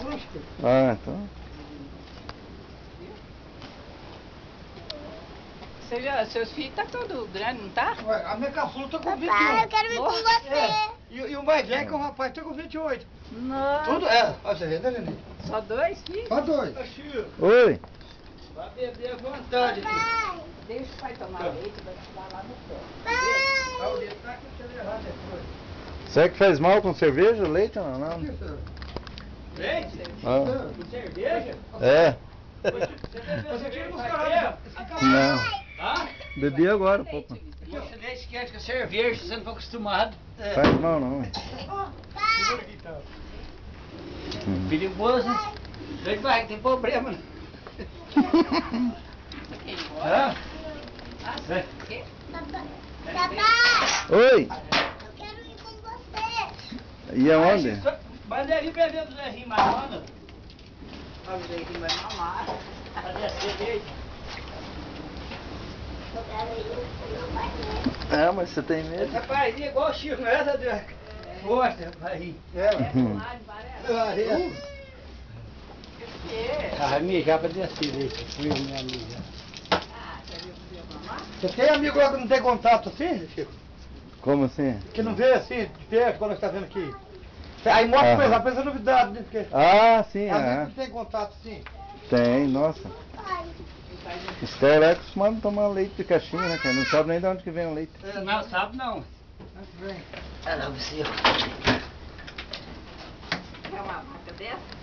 rústica. Ah, então. Você já, seus filhos tá todo grande, não tá? Ué, a minha caçula tá com 21. Papai, eu quero vir com você. É. E o mais velho, que é o rapaz, tá com 28. Nossa. Tudo é. Olha você vê, né, Nenê? Só 2 filhos? Só 2. Oi. Vai beber à vontade. Pai, Deixa o pai tomar leite, vai te dar lá no pé. pai. O leite tá aqui pra você levar depois. Será que faz mal com cerveja, leite ou não? Aqui, senhor. Leite? Ah, Com cerveja? é. Você tira nos caras. Não. Hã? Bebi agora um pouco. Você leite quente com cerveja, se você não for acostumado. Faz mal não. Segura aqui, então. Perigoso, né? Leite vai, tem problema, né? Hã? Papai, papai, Oi. eu quero ir com você. E aonde? Mas deve beber do Zé Rimar, Ó, o Zé vai mamar. Cadê a cerveja? Eu quero ir com meu pai. É, mas você tem medo? Esse rapazinho é igual o Chico, não é, Zé? Forte, rapazinho. A amiga pra descer leite, fui minha amiga. Você tem amigo lá que não tem contato assim, Chico? Como assim? Que não vê assim, de perto, quando nós tá vendo aqui? Aí mostra pra eles, lá, pensa novidade, né? Porque Ah, sim, às vezes é. não tem contato assim. Tem, nossa. Pai, Os caras é acostumados a tomar leite de caixinha, né, cara? Não sabe nem de onde que vem o leite. Não, sabe não. Antes vem. Ela, você. Quer uma vaca dessa?